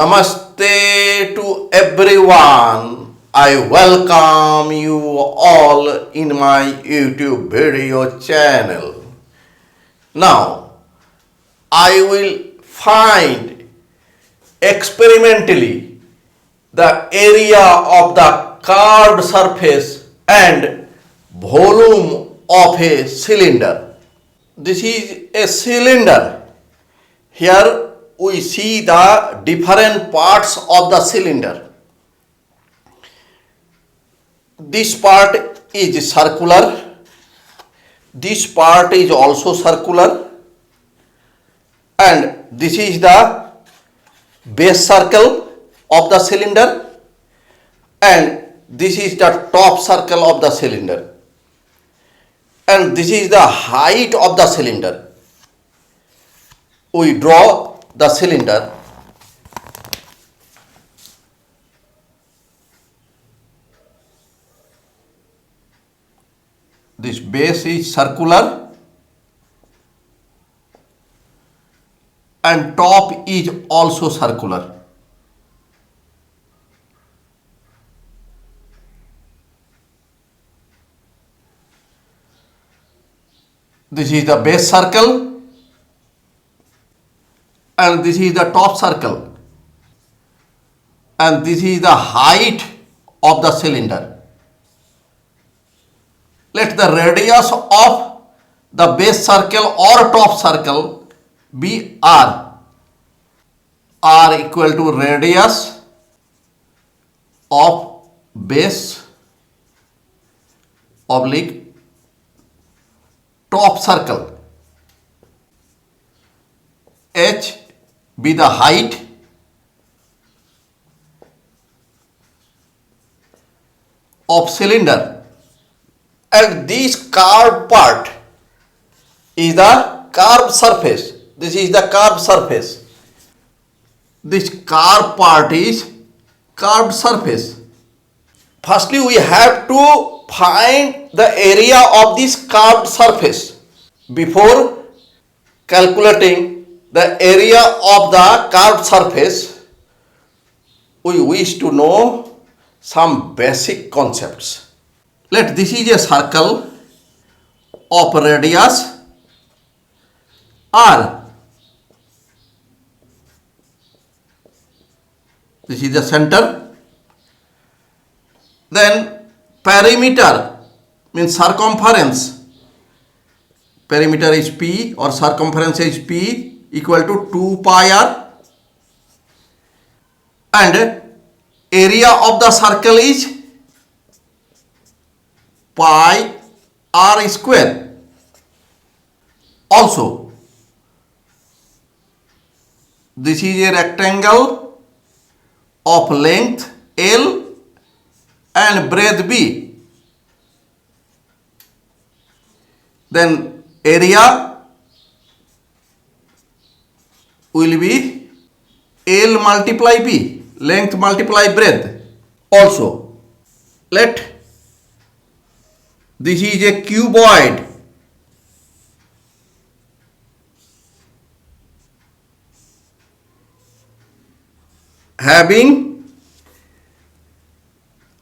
Namaste to everyone. I welcome you all in my YouTube video channel. Now, I will find experimentally the area of the curved surface and volume of a cylinder. This is a cylinder. Here we see the different parts of the cylinder. This part is circular. This part is also circular. And this is the base circle of the cylinder. And this is the top circle of the cylinder. And this is the height of the cylinder. We draw the cylinder. This base is circular and top is also circular. This is the base circle and this is the top circle, and this is the height of the cylinder. Let the radius of the base circle or top circle be r. R equal to radius of base oblique top circle. H be the height of cylinder, and this curved part is the curved surface. This is the curved surface. This curved part is curved surface. Firstly, we have to find the area of this curved surface. Before calculating the area of the curved surface, we wish to know some basic concepts. Let this is a circle of radius r. This is the center. Then perimeter means circumference. Perimeter is p or circumference is p equal to 2 pi r, and area of the circle is pi r square. Also, this is a rectangle of length L and breadth B. Then area will be L multiply B, length multiply breadth. Also, let this is a cuboid having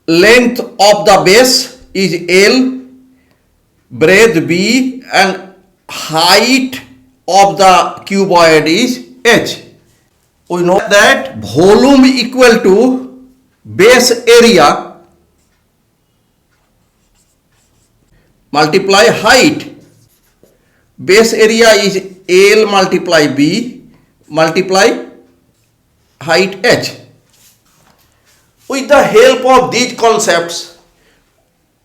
length of the base is L, breadth B, and height of the cuboid is H. We know that volume equal to base area multiply height. Base area is L multiply B multiply height H. With the help of these concepts,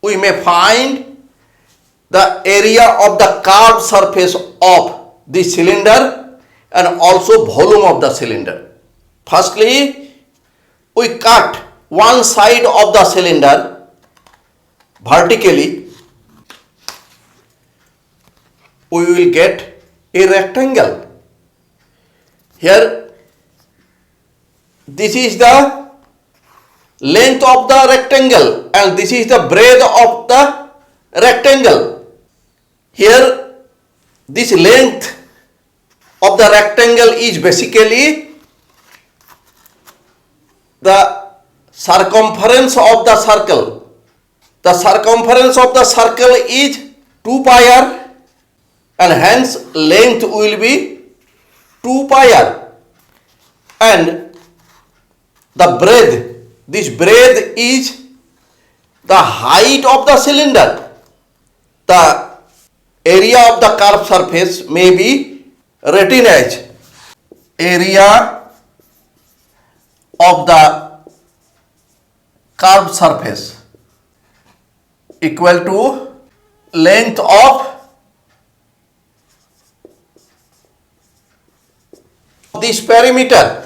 we may find the area of the curved surface of the cylinder and also volume of the cylinder. Firstly, we cut one side of the cylinder vertically. We will get a rectangle. Here, this is the length of the rectangle and this is the breadth of the rectangle. Here, this length of the rectangle is basically the circumference of the circle. The circumference of the circle is 2 pi r, and hence length will be 2 pi r, and the breadth, this breadth is the height of the cylinder. The area of the curved surface may be written as area of the curved surface equal to length of this perimeter.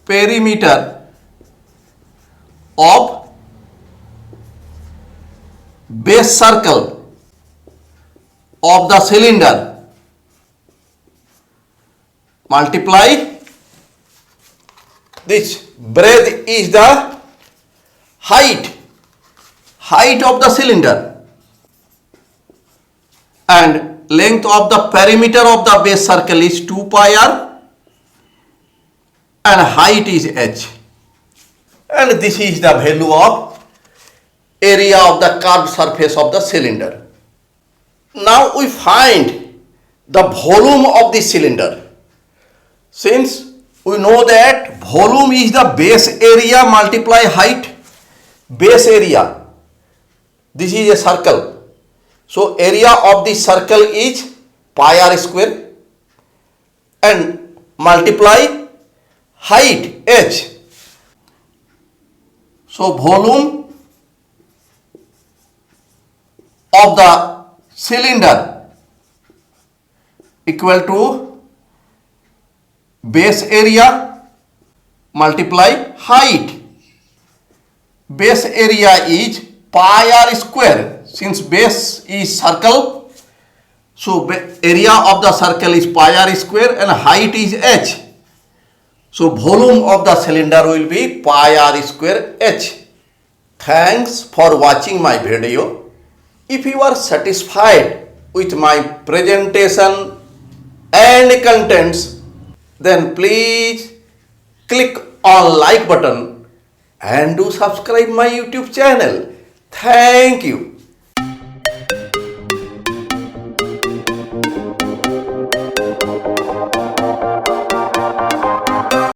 Perimeter of base circle of the cylinder multiply this breadth is the height of the cylinder, and length of the perimeter of the base circle is 2 pi r, and height is h, and this is the value of area of the curved surface of the cylinder. Now we find the volume of the cylinder. Since we know that volume is the base area multiply height, base area, this is a circle, so area of the circle is pi r square, and multiply height h. So volume of the cylinder equal to base area multiply height. Base area is pi r square, since base is circle, so area of the circle is pi r square and height is h. So volume of the cylinder will be pi r square h. Thanks for watching my video. If you are satisfied with my presentation and contents, then please click on like button and do subscribe my YouTube channel. Thank you.